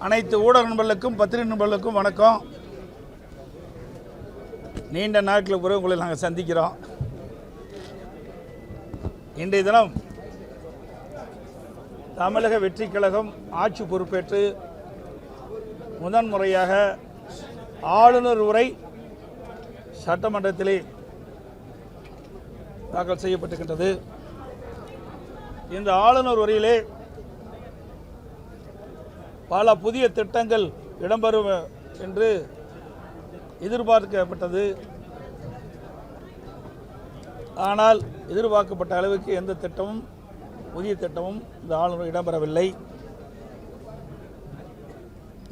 அனைத்து ஊடக நண்பர்களுக்கும் பத்திரிகை நண்பர்களுக்கும் வணக்கம். நீண்ட நாட்களுக்கு பிறகு உங்களை நாங்கள் சந்திக்கிறோம். இன்றைய தினம் தமிழக வெற்றி கழகம் ஆட்சி பொறுப்பேற்று முதன்முறையாக ஆளுநர் உரை சட்டமன்றத்திலே தாக்கல் செய்யப்பட்டிருக்கின்றது. இந்த ஆளுநர் உரையிலே பல புதிய திட்டங்கள் இடம்பெறும் என்று எதிர்பார்க்கப்பட்டது. ஆனால் எதிர்பார்க்கப்பட்ட அளவுக்கு எந்த திட்டமும் புதிய திட்டமும் இந்த ஆளுநர் இடம்பெறவில்லை.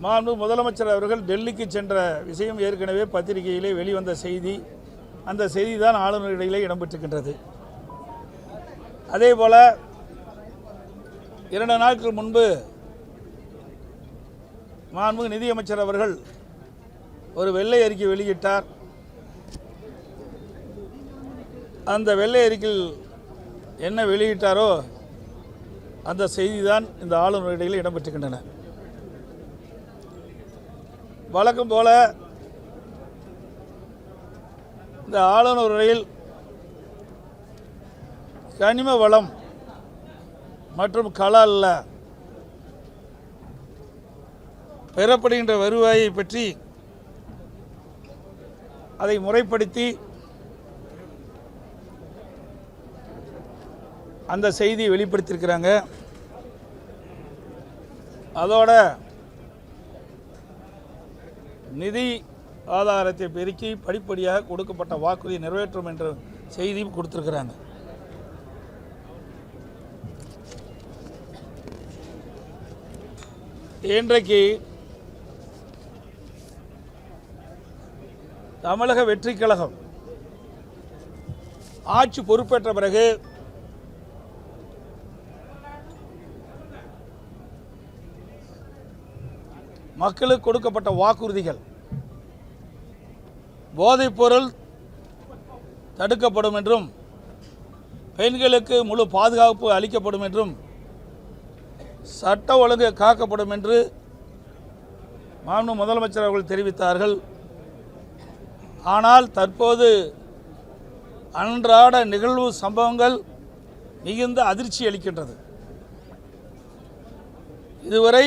மாண்பு முதலமைச்சர் அவர்கள் டெல்லிக்கு சென்ற விஷயம் ஏற்கனவே பத்திரிகையிலே வெளிவந்த செய்தி. அந்த செய்தி தான் ஆளுநர் இடையிலே இடம்பெற்றிருக்கின்றது. அதேபோல் 2 நாட்கள் முன்பு மாண்புமிகு நிதியமைச்சர் அவர்கள் ஒரு வெள்ளை அறிக்கை வெளியிட்டார். அந்த வெள்ளை அறிக்கையில் என்ன வெளியிட்டாரோ அந்த செய்தி தான் இந்த ஆளுநர் இடையில் இடம்பெற்றிருக்கின்றன. வழக்கம் போல இந்த ஆளுநர் உரையில் கனிம வளம் மற்றும் கலால்ல பெறப்படுகின்ற வருவாயை பற்றி அதை முறைப்படுத்தி அந்த செய்தியை வெளிப்படுத்தியிருக்கிறாங்க. அதோட நிதி ஆதாரத்தை பெருக்கி படிப்படியாக கொடுக்கப்பட்ட வாக்குறுதியை நிறைவேற்றும் என்ற செய்தியும் கொடுத்திருக்கிறாங்க. இன்றைக்கு தமிழக வெற்றி கழகம் ஆட்சி பொறுப்பேற்ற பிறகு மக்களுக்கு கொடுக்கப்பட்ட வாக்குறுதிகள், போதைப்பொருள் தடுக்கப்படும் என்றும் பெண்களுக்கு முழு பாதுகாப்பு அளிக்கப்படும் என்றும் சட்ட ஒழுங்கு காக்கப்படும் என்று மாண்புமிகு முதலமைச்சர் அவர்கள் தெரிவித்தார்கள். ஆனால் தற்போது அன்றாட நிகழ்வு சம்பவங்கள் மிகுந்த அதிர்ச்சி அளிக்கின்றது. இதுவரை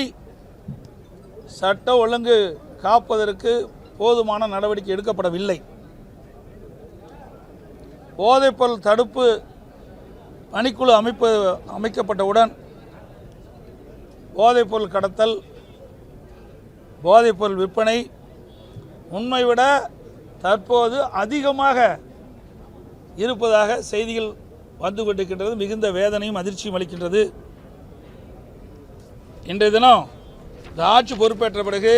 சட்ட ஒழுங்கு காப்பதற்கு போதுமான நடவடிக்கை எடுக்கப்படவில்லை. போதைப்பொருள் தடுப்பு பணிக்குழு அமைக்கப்பட்டவுடன் போதைப்பொருள் கடத்தல், போதைப்பொருள் விற்பனை உண்மை விட தற்போது அதிகமாக இருப்பதாக செய்திகள் வந்து கொண்டிருக்கின்றது. மிகுந்த வேதனையும் அதிர்ச்சியும் அளிக்கின்றது. இன்றைய தினம் இந்த ஆட்சி பொறுப்பேற்ற பிறகு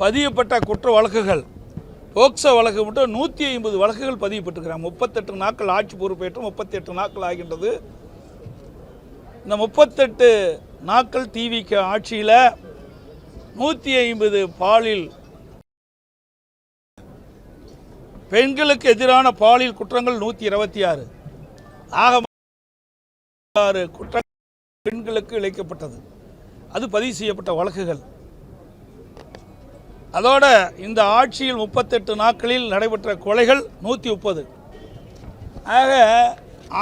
பதியப்பட்ட குற்ற வழக்குகள், போக்சோ வழக்கு மட்டும் 150 வழக்குகள் பதியப்பட்டிருக்கிறாங்க. 38 நாட்கள் ஆட்சி பொறுப்பேற்று 38 நாட்கள் ஆகின்றது. இந்த 38 நாட்கள் டிவிக ஆட்சியில் 150 பாலியல் பெண்களுக்கு எதிரான பாலியல் குற்றங்கள் 126 ஆக 6 குற்றங்கள் பெண்களுக்கு இழைக்கப்பட்டது. அது பதிவு செய்யப்பட்ட வழக்குகள். அதோட இந்த ஆட்சியில் 38 நாட்களில் நடைபெற்ற கொலைகள் 130. ஆக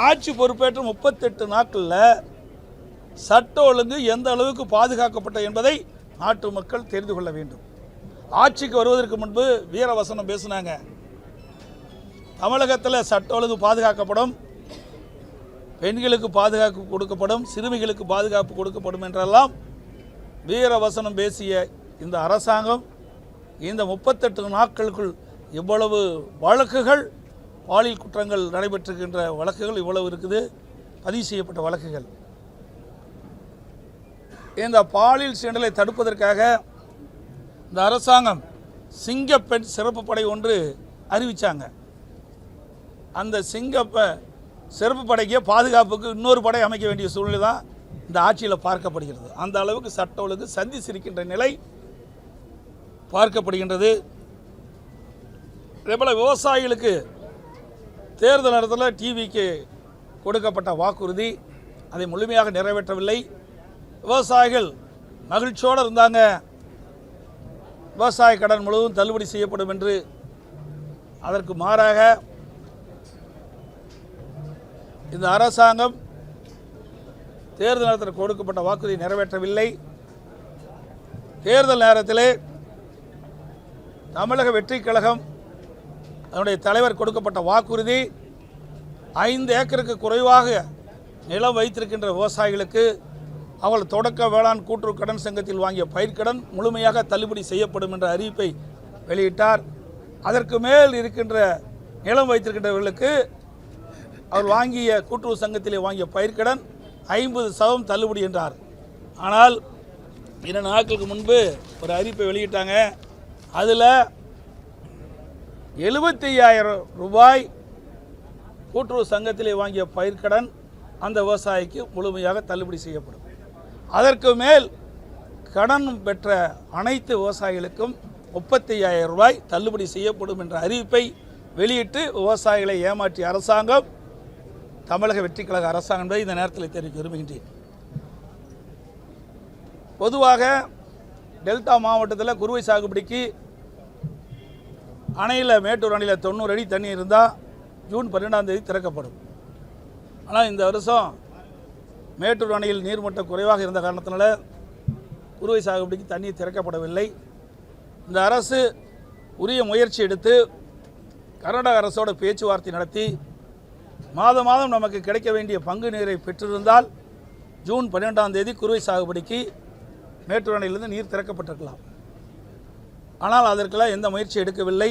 ஆட்சி பொறுப்பேற்ற 38 நாட்களில் சட்ட ஒழுங்கு எந்த அளவுக்கு பாதுகாக்கப்பட்ட என்பதை நாட்டு மக்கள் தெரிந்து கொள்ள வேண்டும். ஆட்சிக்கு வருவதற்கு முன்பு வீரவசனம் பேசினாங்க. தமிழகத்தில் சட்ட ஒழுங்கு பாதுகாக்கப்படும், பெண்களுக்கு பாதுகாப்பு கொடுக்கப்படும், சிறுமிகளுக்கு பாதுகாப்பு கொடுக்கப்படும் என்றெல்லாம் வீரவசனம் பேசிய இந்த அரசாங்கம் இந்த 38 நாட்களுக்குள் இவ்வளவு வழக்குகள், பாலியல் குற்றங்கள் நடைபெற்றிருக்கின்ற வழக்குகள் இவ்வளவு இருக்குது, பதிவு செய்யப்பட்ட வழக்குகள். இந்த பாலியல் சீண்டலை தடுப்பதற்காக இந்த அரசாங்கம் சிங்கப்பெண் சிறப்பு படை ஒன்று அறிவித்தாங்க. அந்த சிறப்பு படைக்கு பாதுகாப்புக்கு இன்னொரு படை அமைக்க வேண்டிய சூழ்நிலை தான் இந்த ஆட்சியில் பார்க்கப்படுகிறது. அந்த அளவுக்கு சட்ட ஒழுங்கு சந்தி சிரிக்கின்ற நிலை பார்க்கப்படுகின்றது. அதேபோல் விவசாயிகளுக்கு தேர்தல் நேரத்தில் டிவிக்கு கொடுக்கப்பட்ட வாக்குறுதி அதை முழுமையாக நிறைவேற்றவில்லை. விவசாயிகள் மகிழ்ச்சியோடு இருந்தாங்க. விவசாய கடன் முழுவதும் தள்ளுபடி செய்யப்படும் என்று. அதற்கு மாறாக இந்த அரசாங்கம் தேர்தல் நேரத்தில் கொடுக்கப்பட்ட வாக்குறுதியை நிறைவேற்றவில்லை. தேர்தல் நேரத்திலே தமிழக வெற்றிக் கழகம் அதனுடைய தலைவர் கொடுக்கப்பட்ட வாக்குறுதி 5 ஏக்கருக்கு குறைவாக நிலம் வைத்திருக்கின்ற விவசாயிகளுக்கு அவர்கள் தொடக்க வேளாண் கூட்டுறவு கடன் சங்கத்தில் வாங்கிய பயிர்க்கடன் முழுமையாக தள்ளுபடி செய்யப்படும் என்ற அறிவிப்பை வெளியிட்டார். அதற்கு மேல் இருக்கின்ற நிலம் வைத்திருக்கின்றவர்களுக்கு அவர் வாங்கிய கூட்டுறவு சங்கத்திலே வாங்கிய பயிர்க்கடன் 50% தள்ளுபடி என்றார். ஆனால் 2 நாட்களுக்கு முன்பு ஒரு அறிவிப்பை வெளியிட்டாங்க. அதில் 75,000 ரூபாய் கூட்டுறவு சங்கத்திலே வாங்கிய பயிர்க்கடன் அந்த விவசாயிக்கு முழுமையாக தள்ளுபடி செய்யப்படும். அதற்கு மேல் கடன் பெற்ற அனைத்து விவசாயிகளுக்கும் 35,000 ரூபாய் தள்ளுபடி செய்யப்படும் என்ற அறிவிப்பை வெளியிட்டு விவசாயிகளை ஏமாற்றிய அரசாங்கம் தமிழக வெற்றிக் கழக அரசாங்கம் என்பதை இந்த நேரத்தில் தெரிவிக்க விரும்புகின்றேன். பொதுவாக டெல்டா மாவட்டத்தில் குறுவை சாகுபடிக்கு அணையில் மேட்டூர் அணையில் 90 அடி தண்ணி இருந்தால் ஜூன் 12ஆம் தேதி திறக்கப்படும். ஆனால் இந்த வருஷம் மேட்டூர் அணையில் நீர்மட்டம் குறைவாக இருந்த காரணத்தினால குறுவை சாகுபடிக்கு தண்ணீர் திறக்கப்படவில்லை. இந்த அரசு உரிய முயற்சி எடுத்து கர்நாடக அரசோட பேச்சுவார்த்தை நடத்தி மாதம் நமக்கு கிடைக்க வேண்டிய பங்கு நீரை பெற்றிருந்தால் ஜூன் 12ஆம் தேதி குறுவை சாகுபடிக்கு மேட்டூர் அணையிலிருந்து நீர் திறக்கப்பட்டிருக்கலாம். ஆனால் அதற்கெல்லாம் எந்த முயற்சி எடுக்கவில்லை.